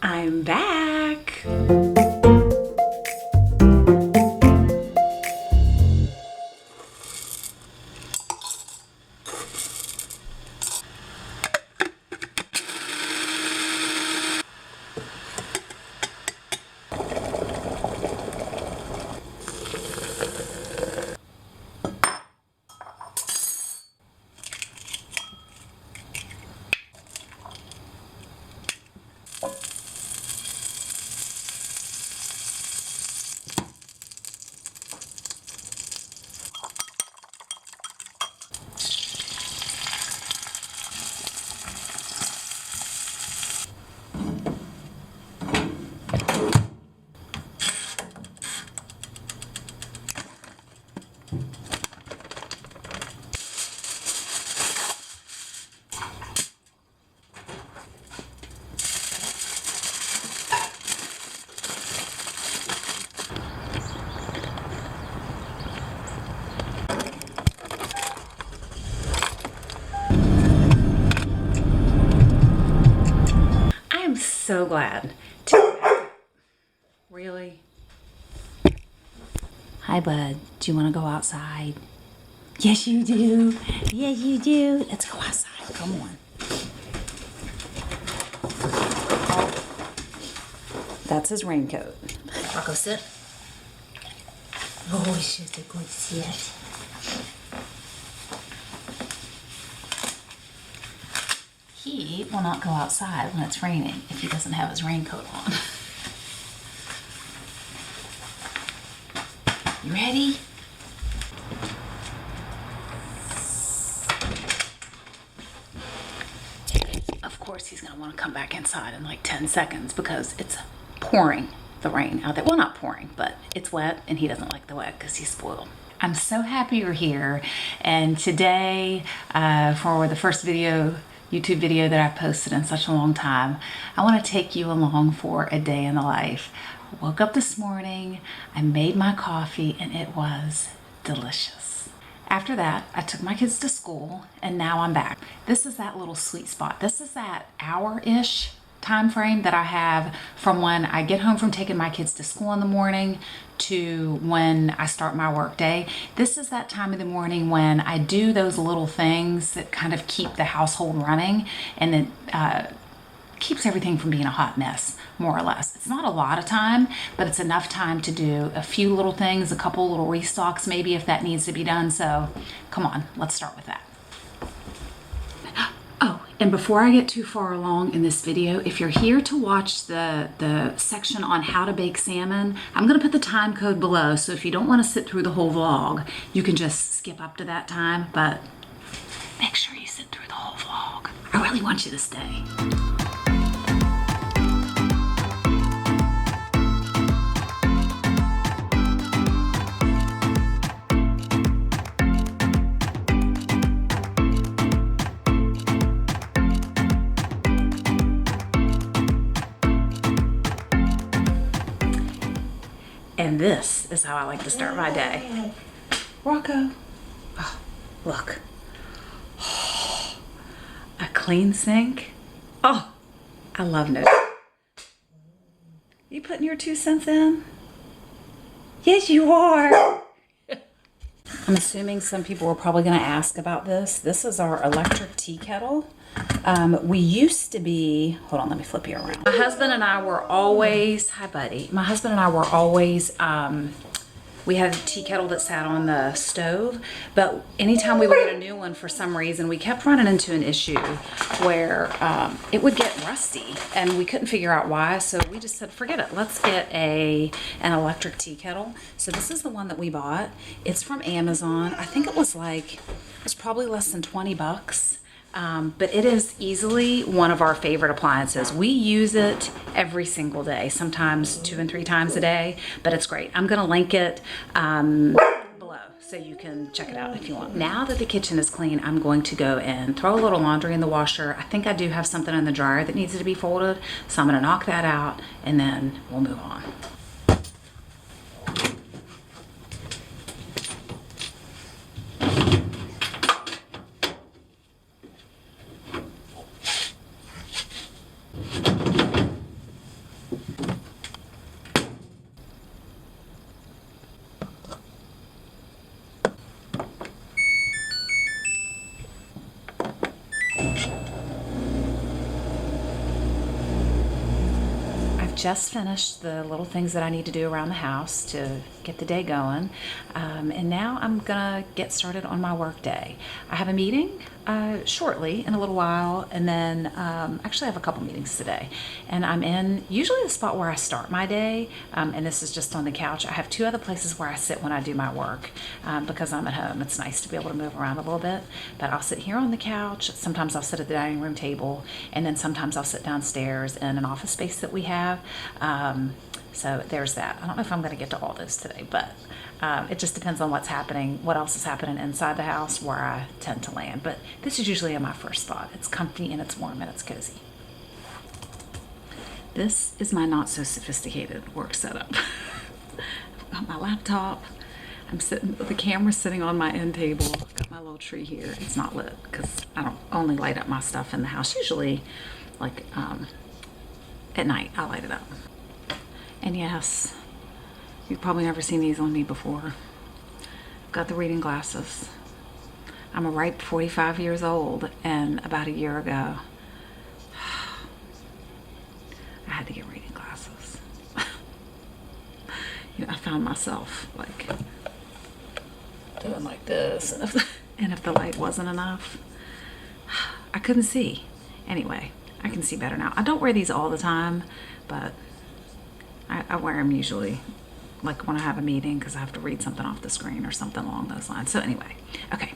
I'm back. So glad to really. Hi, bud. Do you want to go outside? Yes, you do. Yes, you do. Let's go outside. Come on. That's his raincoat. Rocco, sit. Oh, it's just a good sit. He will not go outside when it's raining if he doesn't have his raincoat on. You ready? Of course he's gonna want to come back inside in like 10 seconds because it's pouring the rain out there. Well, not pouring, but it's wet and he doesn't like the wet because he's spoiled. I'm so happy you're here. And today, for the first YouTube video that I've posted in such a long time, I want to take you along for a day in the life. I woke up this morning, I made my coffee, and it was delicious. After that, I took my kids to school, and now I'm back. This is that little sweet spot. This is that hour-ish time frame that I have from when I get home from taking my kids to school in the morning to when I start my work day. This is that time of the morning when I do those little things that kind of keep the household running and then keeps everything from being a hot mess, more or less. It's not a lot of time, but it's enough time to do a few little things, a couple little restocks maybe if that needs to be done. So come on, let's start with that. Oh, and before I get too far along in this video, if you're here to watch the section on how to bake salmon, I'm gonna put the time code below. So if you don't wanna sit through the whole vlog, you can just skip up to that time, but make sure you sit through the whole vlog. I really want you to stay. And this is how I like to start my day. Rocco, oh, look. Oh, a clean sink. Oh, I love it. You putting your 2 cents in? Yes, you are. I'm assuming some people are probably gonna ask about this. This is our electric tea kettle. We used to be, hold on, let me flip you around. My husband and I were always, hi buddy. My husband and I were always, we had a tea kettle that sat on the stove, but anytime we would get a new one for some reason, we kept running into an issue where it would get rusty and we couldn't figure out why. So we just said, forget it. Let's get an electric tea kettle. So this is the one that we bought. It's from Amazon. I think it was probably less than 20 bucks. But it is easily one of our favorite appliances. We use it every single day, sometimes 2 and 3 times a day, but it's great. I'm gonna link it below so you can check it out if you want. Now that the kitchen is clean, I'm going to go and throw a little laundry in the washer. I think I do have something in the dryer that needs to be folded, so I'm gonna knock that out and then we'll move on. I've just finished the little things that I need to do around the house to get the day going. And now I'm gonna get started on my work day. I have a meeting shortly in a little while, and then actually I have a couple meetings today. And I'm in usually the spot where I start my day, and this is just on the couch. I have two other places where I sit when I do my work because I'm at home. It's nice to be able to move around a little bit, but I'll sit here on the couch. Sometimes I'll sit at the dining room table, and then sometimes I'll sit downstairs in an office space that we have. So there's that. I don't know if I'm going to get to all those today, but it just depends on what's happening, what else is happening inside the house where I tend to land. But this is usually in my first spot. It's comfy and it's warm and it's cozy. This is my not so sophisticated work setup. I've got my laptop. I'm sitting with the camera sitting on my end table. I've got my little tree here. It's not lit because I don't only light up my stuff in the house. Usually like at night I light it up. And yes, you've probably never seen these on me before. I've got the reading glasses. I'm a ripe 45 years old, and about a year ago, I had to get reading glasses. You know, I found myself like doing like this, and if the light wasn't enough, I couldn't see. Anyway, I can see better now. I don't wear these all the time, but I wear them usually like when I have a meeting because I have to read something off the screen or something along those lines. So anyway, okay,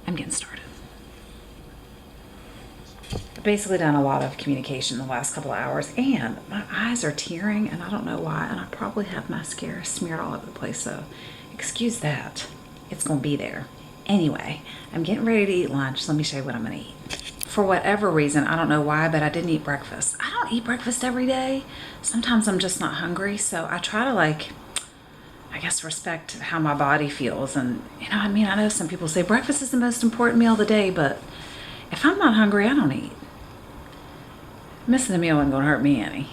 I'm getting started. I've basically done a lot of communication the last couple of hours, and my eyes are tearing, and I don't know why, and I probably have mascara smeared all over the place, so excuse that. It's gonna be there. Anyway, I'm getting ready to eat lunch. Let me show you what I'm gonna eat. For whatever reason, I don't know why, but I didn't eat breakfast. I don't eat breakfast every day. Sometimes I'm just not hungry, so I try to I guess respect how my body feels. And you know, I mean, I know some people say breakfast is the most important meal of the day, but if I'm not hungry, I don't eat. Missing a meal isn't gonna hurt me any.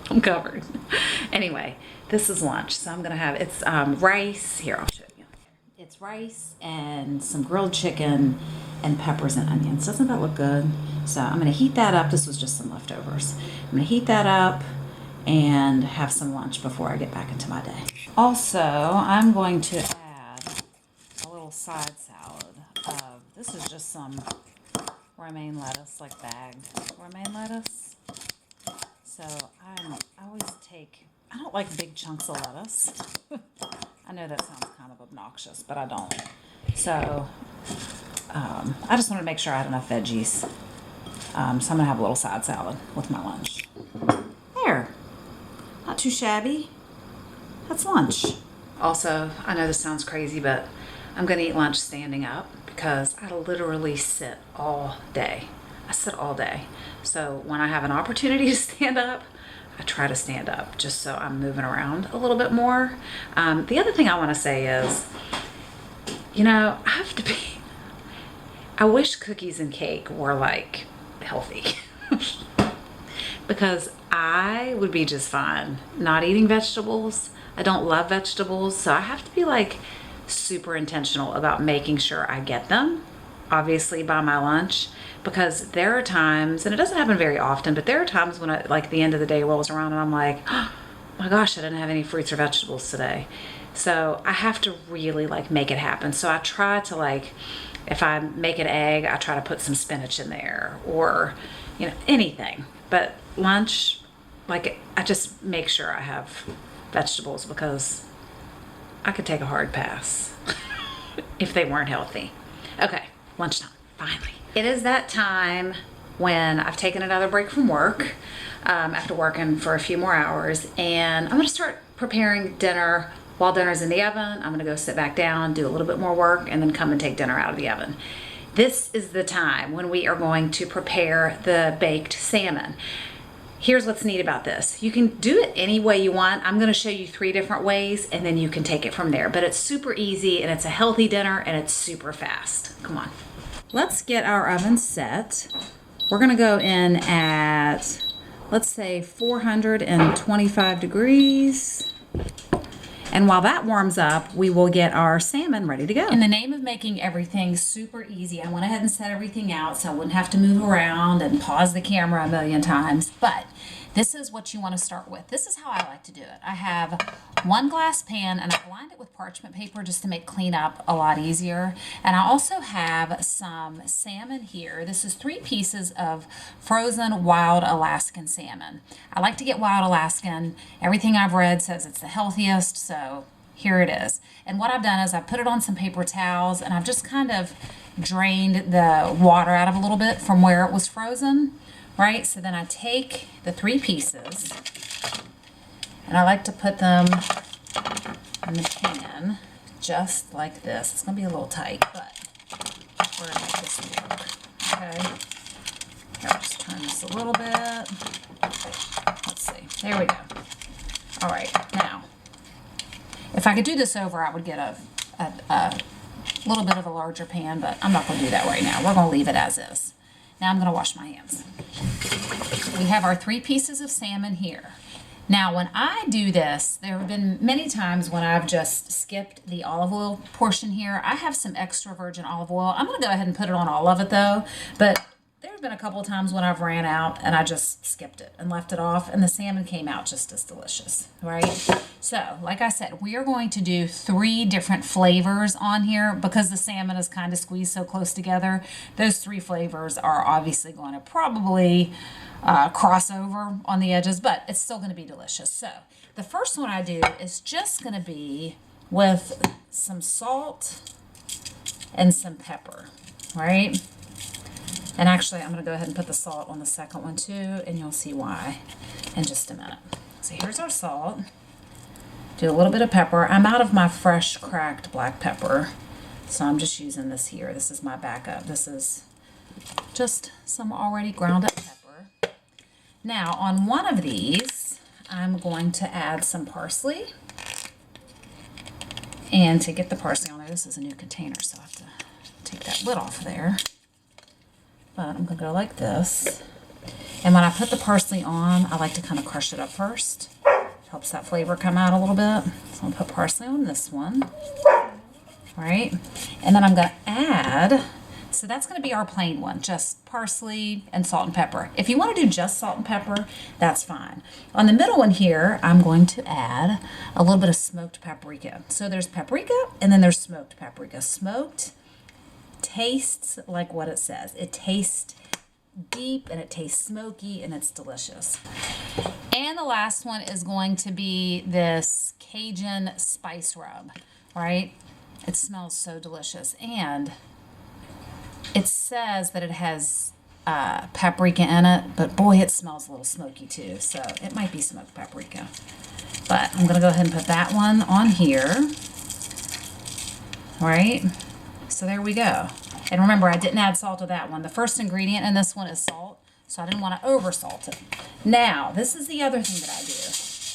I'm covered. Anyway, this is lunch, so I'm gonna have, it's rice. Here, I'll show you. It's rice and some grilled chicken and peppers and onions. Doesn't that look good? So I'm gonna heat that up. This was just some leftovers. I'm gonna heat that up and have some lunch before I get back into my day. Also, I'm going to add a little side salad. This is just some romaine lettuce, like bagged romaine lettuce. So I always take, I don't like big chunks of lettuce. I know that sounds kind of obnoxious, but I don't. So I just wanted to make sure I had enough veggies. So I'm gonna have a little side salad with my lunch. There, not too shabby. That's lunch. Also, I know this sounds crazy, but I'm gonna eat lunch standing up because I literally sit all day. I sit all day. So when I have an opportunity to stand up, I try to stand up just so I'm moving around a little bit more. The other thing I want to say is, you know, I wish cookies and cake were like healthy because I would be just fine not eating vegetables. I don't love vegetables, so I have to be like super intentional about making sure I get them, obviously by my lunch, because there are times, and it doesn't happen very often, but there are times when the end of the day rolls around and I'm like, oh my gosh, I didn't have any fruits or vegetables today. So I have to really make it happen. So I try to if I make an egg, I try to put some spinach in there or, you know, anything. But lunch, I just make sure I have vegetables because I could take a hard pass if they weren't healthy. Okay, lunchtime, finally. It is that time when I've taken another break from work after working for a few more hours, and I'm gonna start preparing dinner. While dinner's in the oven, I'm gonna go sit back down, do a little bit more work, and then come and take dinner out of the oven. This is the time when we are going to prepare the baked salmon. Here's what's neat about this. You can do it any way you want. I'm gonna show you 3 different ways and then you can take it from there. But it's super easy and it's a healthy dinner and it's super fast. Come on. Let's get our oven set. We're gonna go in at, let's say 425 degrees. And while that warms up, we will get our salmon ready to go. In the name of making everything super easy, I went ahead and set everything out so I wouldn't have to move around and pause the camera a million times. But this is what you want to start with. This is how I like to do it. I have one glass pan and I've lined it with parchment paper just to make cleanup a lot easier. And I also have some salmon here. This is 3 pieces of frozen wild Alaskan salmon. I like to get wild Alaskan. Everything I've read says it's the healthiest, so here it is. And what I've done is I've put it on some paper towels and I've just kind of drained the water out of a little bit from where it was frozen. Right, so then I take the 3 pieces and I like to put them in the pan just like this. It's going to be a little tight, but we're going to make this work. Okay, here, I'll just turn this a little bit. Let's see, there we go. All right, now, if I could do this over, I would get a little bit of a larger pan, but I'm not going to do that right now. We're going to leave it as is. Now I'm going to wash my hands. We have our 3 pieces of salmon here. Now when I do this, there have been many times when I've just skipped the olive oil portion here. I have some extra virgin olive oil. I'm going to go ahead and put it on all of it though, but there's been a couple of times when I've ran out and I just skipped it and left it off, and the salmon came out just as delicious, right? So, like I said, we are going to do 3 different flavors on here because the salmon is kind of squeezed so close together. Those 3 flavors are obviously going to probably cross over on the edges, but it's still going to be delicious. So, the first one I do is just going to be with some salt and some pepper, right? And actually, I'm going to go ahead and put the salt on the second one too, and you'll see why in just a minute. So here's our salt. Do a little bit of pepper. I'm out of my fresh cracked black pepper, so I'm just using this here. This is my backup. This is just some already ground up pepper. Now, on one of these, I'm going to add some parsley. And to get the parsley on there, this is a new container, so I have to take that lid off there. But I'm going to go like this. And when I put the parsley on, I like to kind of crush it up first. Helps that flavor come out a little bit. So I'm going to put parsley on this one. Right? And then I'm going to add, so that's going to be our plain one, just parsley and salt and pepper. If you want to do just salt and pepper, that's fine. On the middle one here, I'm going to add a little bit of smoked paprika. So there's paprika and then there's smoked paprika. Smoked tastes like what it says. It tastes deep and it tastes smoky and it's delicious. And the last one is going to be this Cajun spice rub, right? It smells so delicious, and it says that it has paprika in it, but boy, it smells a little smoky too, so it might be smoked paprika. But I'm going to go ahead and put that one on here, right? So there we go. And remember, I didn't add salt to that one. The first ingredient in this one is salt, so I didn't want to over salt it. Now, this is the other thing that I do.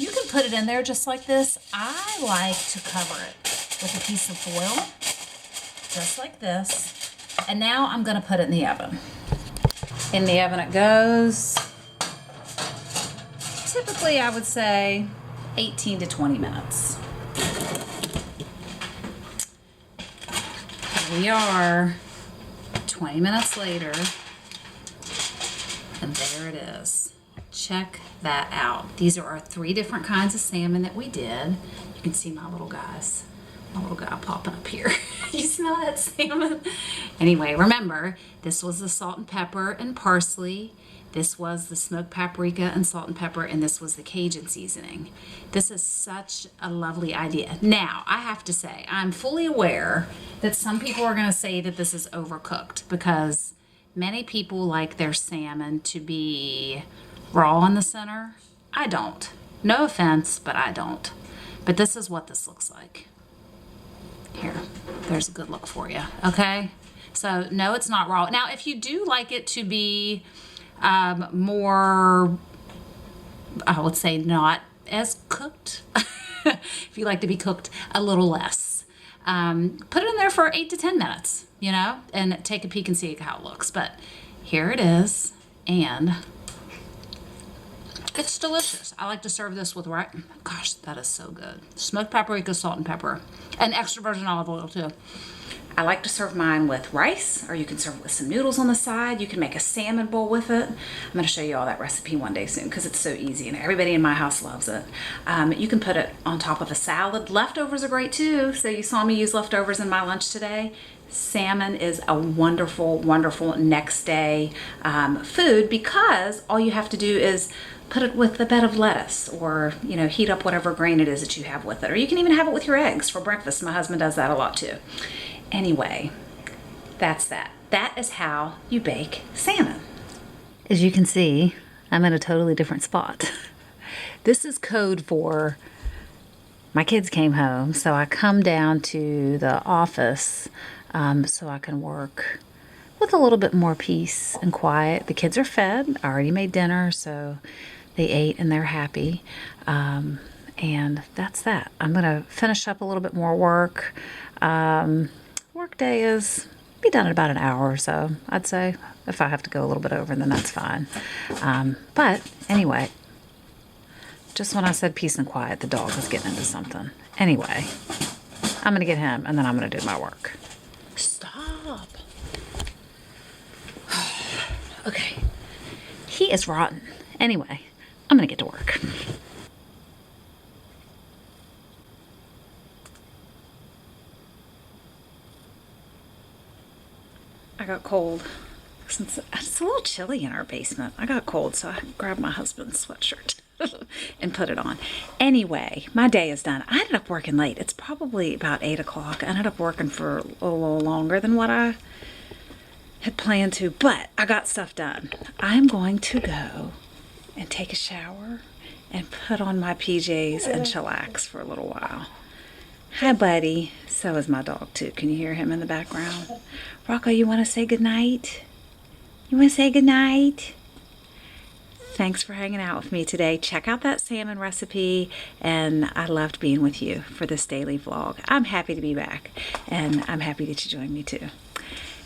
You can put it in there just like this. I like to cover it with a piece of foil, just like this. And now I'm going to put it in the oven. In the oven it goes. Typically, I would say 18 to 20 minutes. We are 20 minutes later, and there it is. Check that out. These are our 3 different kinds of salmon that we did. You can see my little guys. My little guy popping up here. You smell that salmon? Anyway, remember, this was the salt and pepper and parsley. This was the smoked paprika and salt and pepper, and this was the Cajun seasoning. This is such a lovely idea. Now, I have to say, I'm fully aware that some people are going to say that this is overcooked because many people like their salmon to be raw in the center. I don't. No offense, but I don't. But this is what this looks like. Here, there's a good look for you, okay? So, no, it's not raw. Now, if you do like it to be more, I would say not as cooked, if you like to be cooked a little less, put it in there for 8 to 10 minutes, you know, and take a peek and see how it looks. But here it is, and It's delicious. I like to serve this with rice. Gosh, that is so good. Smoked paprika, salt and pepper, and extra virgin olive oil too. I like to serve mine with rice, or you can serve it with some noodles on the side. You can make a salmon bowl with it. I'm going to show you all that recipe one day soon because it's so easy and everybody in my house loves it. You can put it on top of a salad. Leftovers are great too. So you saw me use leftovers in my lunch today. Salmon is a wonderful, wonderful next day food because all you have to do is put it with a bed of lettuce, or heat up whatever grain it is that you have with it. Or you can even have it with your eggs for breakfast. My husband does that a lot too. Anyway, that's that. That is how you bake salmon. As you can see, I'm in a totally different spot. This is code for my kids came home, so I come down to the office so I can work with a little bit more peace and quiet. The kids are fed. I already made dinner, so they ate and they're happy. And that's that. I'm going to finish up a little bit more work. Work day is be done in about an hour or so, I'd say. If I have to go a little bit over, then that's fine. But anyway, just when I said peace and quiet, the dog was getting into something. Anyway, I'm going to get him, and then I'm going to do my work. Stop. Okay. He is rotten. Anyway, I'm going to get to work. I got cold. Since it's a little chilly in our basement, I got cold, so I grabbed my husband's sweatshirt and put it on. Anyway, my day is done. I ended up working late. It's probably about 8 o'clock. I ended up working for a little longer than what I had planned to, but I got stuff done. I'm going to go and take a shower and put on my PJs and chillax for a little while. Hi, buddy. So is my dog, too. Can you hear him in the background? Rocco, you want to say goodnight? You want to say goodnight? Thanks for hanging out with me today. Check out that salmon recipe, and I loved being with you for this daily vlog. I'm happy to be back, and I'm happy that you joined me, too.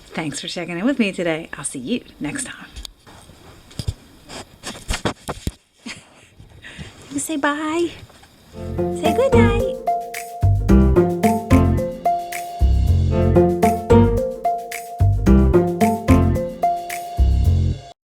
Thanks for checking in with me today. I'll see you next time. You say bye. Say good night.